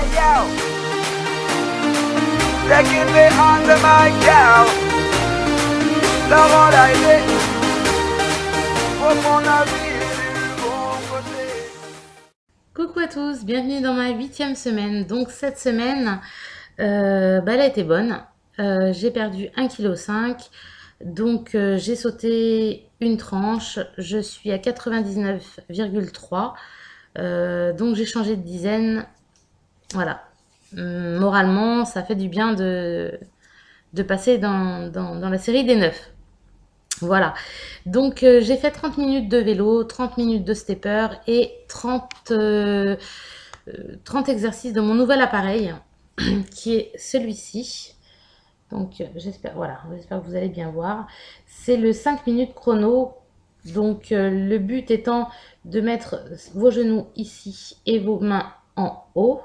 Hey yo, taking me under my cow. Laurent Laillet, pour mon avis du bon côté. Coucou à tous, bienvenue dans ma 8e semaine. Donc cette semaine, elle a été bonne. J'ai perdu 1,5 kg. Donc j'ai sauté une tranche. Je suis à 99,3. Donc j'ai changé de dizaine. Voilà. Moralement, ça fait du bien de passer dans la série des 9. Voilà. Donc j'ai fait 30 minutes de vélo, 30 minutes de stepper et 30 exercices de mon nouvel appareil qui est celui-ci. Donc j'espère que vous allez bien voir. C'est le 5 minutes chrono. Donc le but étant de mettre vos genoux ici et vos mains en haut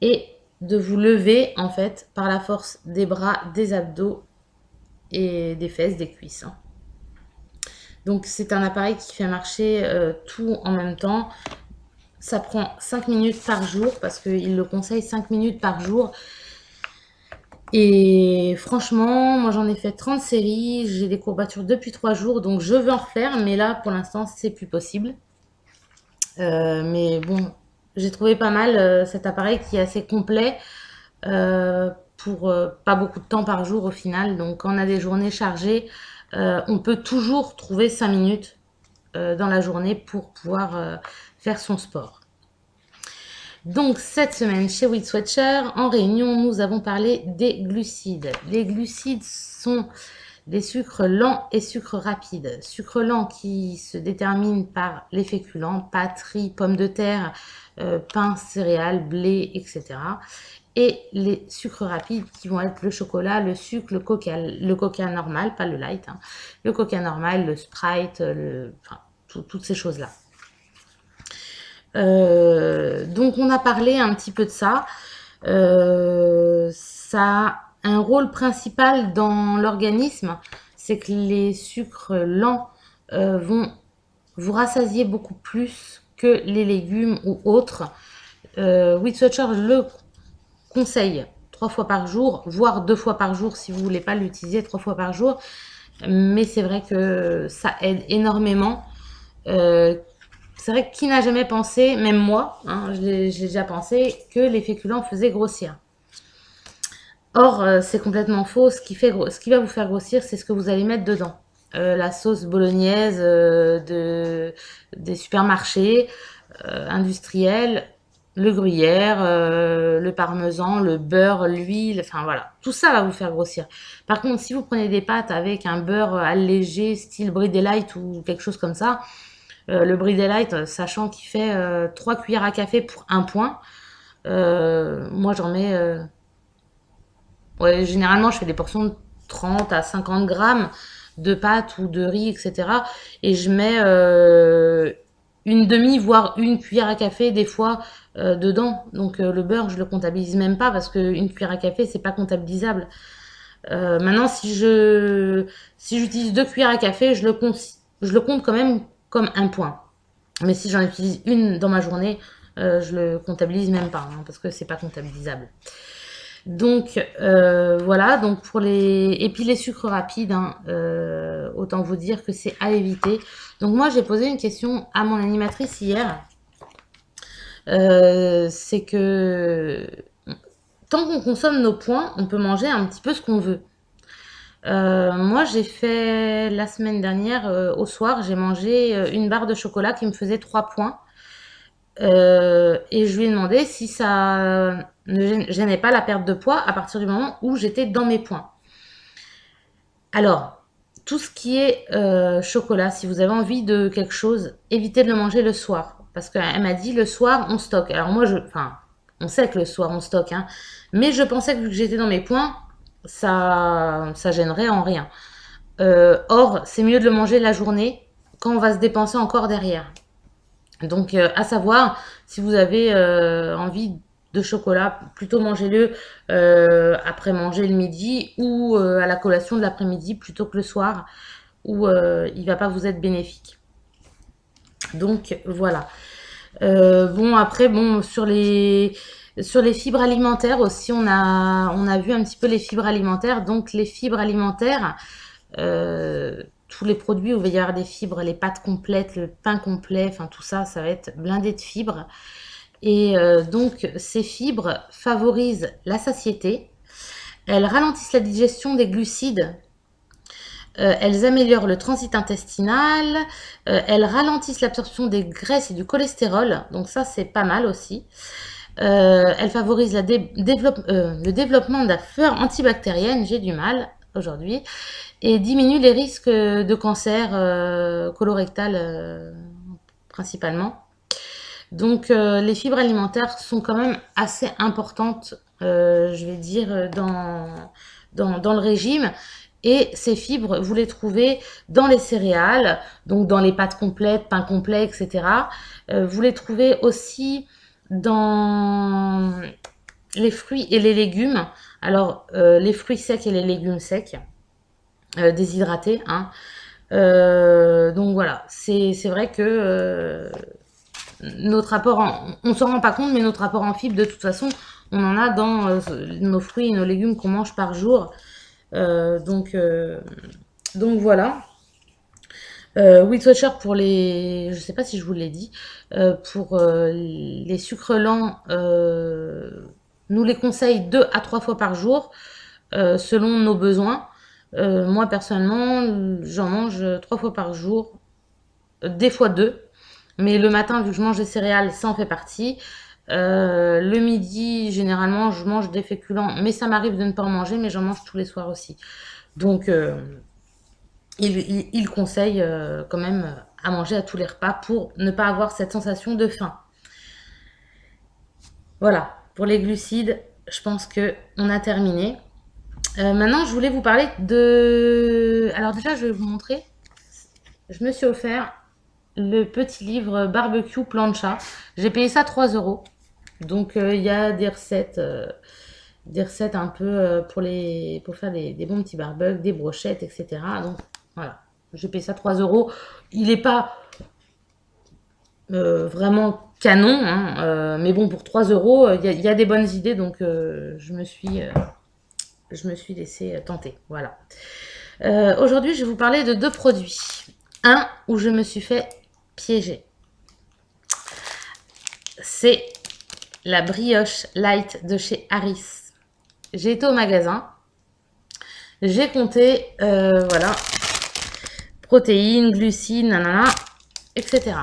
et de vous lever en fait par la force des bras, des abdos et des fesses, des cuisses. Donc c'est un appareil qui fait marcher tout en même temps. Ça prend 5 minutes par jour parce qu'il le conseille 5 minutes par jour. Et franchement, moi j'en ai fait 30 séries, j'ai des courbatures depuis 3 jours, donc je veux en refaire, mais là pour l'instant c'est plus possible. Mais bon, j'ai trouvé pas mal cet appareil qui est assez complet pour pas beaucoup de temps par jour au final. Donc quand on a des journées chargées, on peut toujours trouver 5 minutes dans la journée pour pouvoir faire son sport. Donc cette semaine chez Weight Watcher, en réunion, nous avons parlé des glucides. Les glucides sont des sucres lents et sucres rapides. Sucres lents qui se déterminent par les féculents, pâtes, riz, pommes de terre, pain, céréales, blé, etc. Et les sucres rapides qui vont être le chocolat, le sucre, le coca normal, pas le light, hein, le coca normal, le Sprite, toutes ces choses-là. Donc on a parlé un petit peu de ça. Ça a un rôle principal dans l'organisme, c'est que les sucres lents vont vous rassasier beaucoup plus que les légumes ou autres. Weight Watcher le conseille 3 fois par jour, voire 2 fois par jour si vous voulez pas l'utiliser 3 fois par jour. Mais c'est vrai que ça aide énormément. C'est vrai que qui n'a jamais pensé, même moi, hein, je l'ai déjà pensé, que les féculents faisaient grossir. Or, c'est complètement faux. Ce qui va vous faire grossir, c'est ce que vous allez mettre dedans. La sauce bolognaise des supermarchés industriels, le gruyère, le parmesan, le beurre, l'huile, enfin voilà. Tout ça va vous faire grossir. Par contre, si vous prenez des pâtes avec un beurre allégé, style Brie Delight ou quelque chose comme ça, le Brie Delight, sachant qu'il fait 3 cuillères à café pour 1 point, moi j'en mets... ouais, généralement, je fais des portions de 30 à 50 grammes de pâtes ou de riz, etc. Et je mets une demi, voire une cuillère à café des fois dedans. Donc le beurre, je le comptabilise même pas parce qu'une cuillère à café, c'est pas comptabilisable. Maintenant, si j'utilise 2 cuillères à café, je le compte quand même comme 1 point. Mais si j'en utilise une dans ma journée, je le comptabilise même pas hein, parce que c'est pas comptabilisable. Donc voilà, donc et puis les sucres rapides, hein, autant vous dire que c'est à éviter. Donc moi j'ai posé une question à mon animatrice hier. C'est que tant qu'on consomme nos points, on peut manger un petit peu ce qu'on veut. Moi j'ai fait la semaine dernière au soir, j'ai mangé une barre de chocolat qui me faisait 3 points. Et je lui ai demandé si ça ne gênait pas la perte de poids à partir du moment où j'étais dans mes points. Alors, tout ce qui est chocolat, si vous avez envie de quelque chose, évitez de le manger le soir. Parce qu'elle m'a dit le soir on stocke. Alors moi, on sait que le soir on stocke, hein, mais je pensais que vu que j'étais dans mes points, ça gênerait en rien. Or, c'est mieux de le manger la journée quand on va se dépenser encore derrière. Donc, à savoir, si vous avez envie de chocolat, plutôt mangez-le après manger le midi ou à la collation de l'après-midi plutôt que le soir où il ne va pas vous être bénéfique. Donc, voilà. Bon, après, bon, sur les fibres alimentaires aussi, on a vu un petit peu les fibres alimentaires. Donc, les fibres alimentaires, tous les produits où il va y avoir des fibres, les pâtes complètes, le pain complet, enfin tout ça, ça va être blindé de fibres. Et donc, ces fibres favorisent la satiété, elles ralentissent la digestion des glucides, elles améliorent le transit intestinal, elles ralentissent l'absorption des graisses et du cholestérol, donc ça c'est pas mal aussi. Elles favorisent le développement de la flore antibactérienne, j'ai du mal aujourd'hui, et diminuent les risques de cancer colorectal principalement. Donc les fibres alimentaires sont quand même assez importantes, je vais dire, dans le régime. Et ces fibres, vous les trouvez dans les céréales, donc dans les pâtes complètes, pain complet, etc. Vous les trouvez aussi dans les fruits et les légumes. Alors, les fruits secs et les légumes secs, déshydratés, hein. Donc voilà, c'est vrai que notre apport on s'en rend pas compte, mais notre apport en fibres, de toute façon, on en a dans nos fruits et nos légumes qu'on mange par jour. Donc voilà. Weight Watcher pour les, je sais pas si je vous l'ai dit, pour les sucres lents, nous les conseille 2 à 3 fois par jour, selon nos besoins. Moi personnellement, j'en mange 3 fois par jour, des fois 2. Mais le matin, vu que je mange des céréales, ça en fait partie. Le midi, généralement, je mange des féculents, mais ça m'arrive de ne pas en manger, mais j'en mange tous les soirs aussi. Donc, il conseille quand même à manger à tous les repas pour ne pas avoir cette sensation de faim. Voilà, pour les glucides, je pense que on a terminé. Maintenant, je voulais vous parler de... Alors déjà, je vais vous montrer. Je me suis offert le petit livre barbecue plancha. J'ai payé ça 3 euros. Donc il y a des recettes un peu pour faire des bons petits barbecues, des brochettes, etc. Donc voilà, j'ai payé ça 3 euros. Il n'est pas vraiment canon, hein, mais bon, pour 3 euros, il y a des bonnes idées, donc je me suis laissée tenter. Voilà. Aujourd'hui, je vais vous parler de 2 produits. Un où je me suis fait piéger. C'est la brioche light de chez Harris. J'ai été au magasin, j'ai compté, voilà, protéines, glucides, nanana, etc.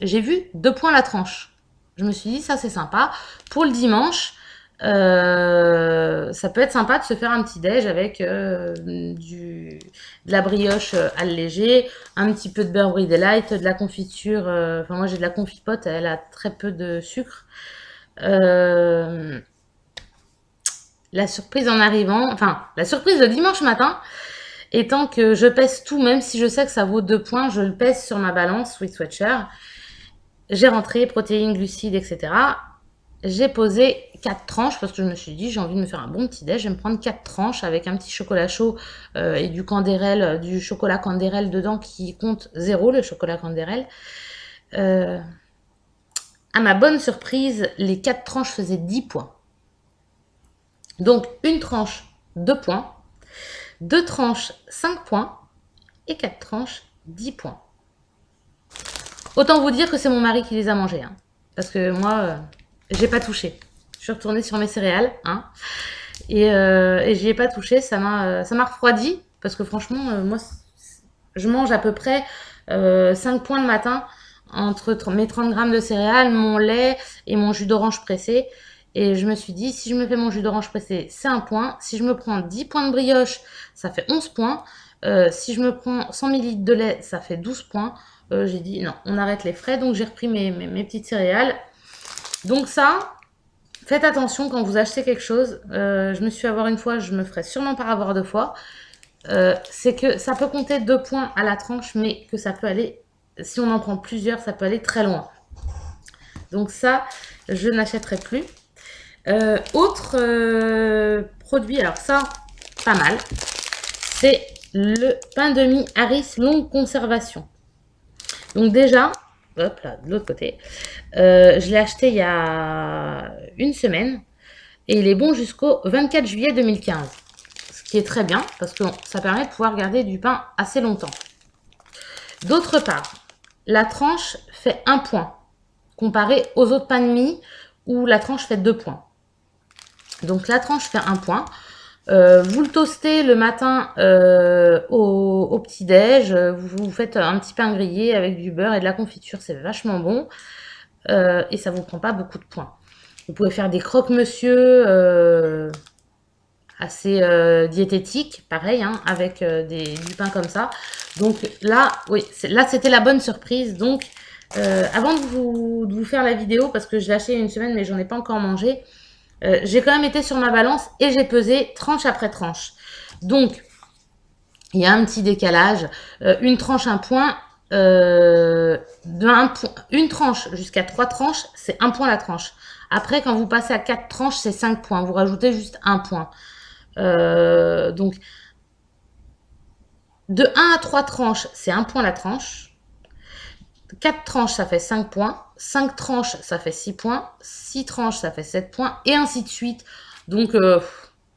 J'ai vu 2 points la tranche. Je me suis dit, ça c'est sympa. Pour le dimanche, ça peut être sympa de se faire un petit déj avec de la brioche allégée, un petit peu de beurre brie light, de la confiture. Enfin, moi j'ai de la confipote, elle a très peu de sucre. La surprise en arrivant, enfin, la surprise de dimanche matin, étant que je pèse tout, même si je sais que ça vaut 2 points, je le pèse sur ma balance Weight Watcher. J'ai rentré protéines, glucides, etc. J'ai posé 4 tranches parce que je me suis dit, j'ai envie de me faire un bon petit déj. Je vais me prendre 4 tranches avec un petit chocolat chaud et du Canderel, du chocolat Canderel dedans qui compte 0, le chocolat Canderel. À ma bonne surprise, les 4 tranches faisaient 10 points. Donc, une tranche, 2 points. 2 tranches, 5 points. Et 4 tranches, 10 points. Autant vous dire que c'est mon mari qui les a mangés. Hein, parce que moi, j'ai pas touché. Je suis retournée sur mes céréales. Hein, et j'y ai pas touché. Ça m'a refroidi. Parce que franchement, moi, je mange à peu près 5 points le matin entre mes 30 grammes de céréales, mon lait et mon jus d'orange pressé. Et je me suis dit, si je me fais mon jus d'orange pressé, c'est 1 point. Si je me prends 10 points de brioche, ça fait 11 points. Si je me prends 100 ml de lait, ça fait 12 points. J'ai dit, non, on arrête les frais. Donc, j'ai repris mes petites céréales. Donc ça, faites attention quand vous achetez quelque chose. Je me suis avoir une fois, je me ferai sûrement pas avoir 2 fois. C'est que ça peut compter 2 points à la tranche, mais que ça peut aller, si on en prend plusieurs, ça peut aller très loin. Donc ça, je n'achèterai plus. Autre produit, alors ça, pas mal, c'est le pain de mie Harris longue conservation. Donc déjà, hop là, de l'autre côté. Je l'ai acheté il y a une semaine et il est bon jusqu'au 24 juillet 2015. Ce qui est très bien parce que ça permet de pouvoir garder du pain assez longtemps. D'autre part, la tranche fait 1 point comparé aux autres pains de mie où la tranche fait 2 points. Donc la tranche fait 1 point. Vous le toastez le matin au petit-déj. Vous faites un petit pain grillé avec du beurre et de la confiture. C'est vachement bon. Et ça ne vous prend pas beaucoup de points. Vous pouvez faire des croque-monsieur assez diététiques, pareil, hein, avec du pain comme ça. Donc là, oui, là c'était la bonne surprise. Donc avant de vous faire la vidéo, parce que je l'ai acheté il y a une semaine, mais j'en ai pas encore mangé, j'ai quand même été sur ma balance et j'ai pesé tranche après tranche. Donc, il y a un petit décalage. Une tranche, 1 point. Une tranche jusqu'à 3 tranches, c'est 1 point la tranche. Après, quand vous passez à 4 tranches, c'est 5 points. Vous rajoutez juste 1 point. Donc, de 1 à 3 tranches, c'est 1 point la tranche. 4 tranches, ça fait 5 points. 5 tranches, ça fait 6 points. 6 tranches, ça fait 7 points. Et ainsi de suite. Donc,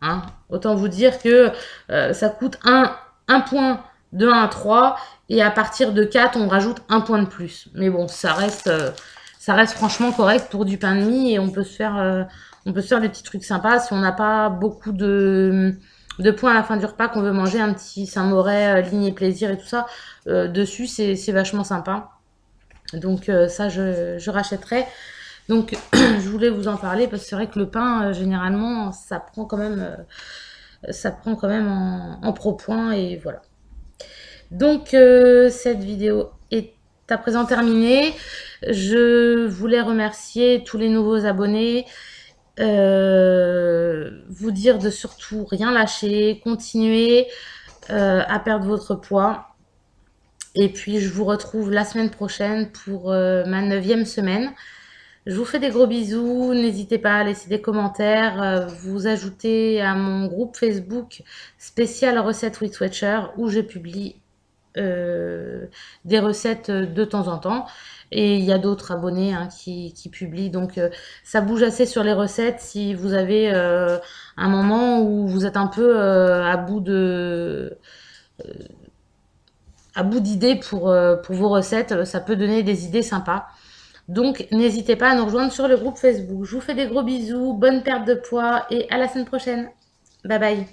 hein, autant vous dire que ça coûte 1 point de 1 à 3. Et à partir de 4, on rajoute 1 point de plus. Mais bon, ça reste franchement correct pour du pain de mie. Et on peut se faire des petits trucs sympas. Si on n'a pas beaucoup de points à la fin du repas, qu'on veut manger un petit Saint-Moret, Ligne et Plaisir et tout ça, dessus, c'est vachement sympa. Donc ça, je rachèterai. Donc je voulais vous en parler parce que c'est vrai que le pain, généralement, ça prend quand même en pro-point et voilà. Donc cette vidéo est à présent terminée. Je voulais remercier tous les nouveaux abonnés. Vous dire de surtout rien lâcher, continuer à perdre votre poids. Et puis, je vous retrouve la semaine prochaine pour ma 9e semaine. Je vous fais des gros bisous. N'hésitez pas à laisser des commentaires, vous ajouter à mon groupe Facebook spécial recettes with Swatcher où je publie des recettes de temps en temps. Et il y a d'autres abonnés hein, qui publient. Donc, ça bouge assez sur les recettes. Si vous avez un moment où vous êtes un peu à bout d'idées pour vos recettes, ça peut donner des idées sympas. Donc, n'hésitez pas à nous rejoindre sur le groupe Facebook. Je vous fais des gros bisous, bonne perte de poids et à la semaine prochaine. Bye bye.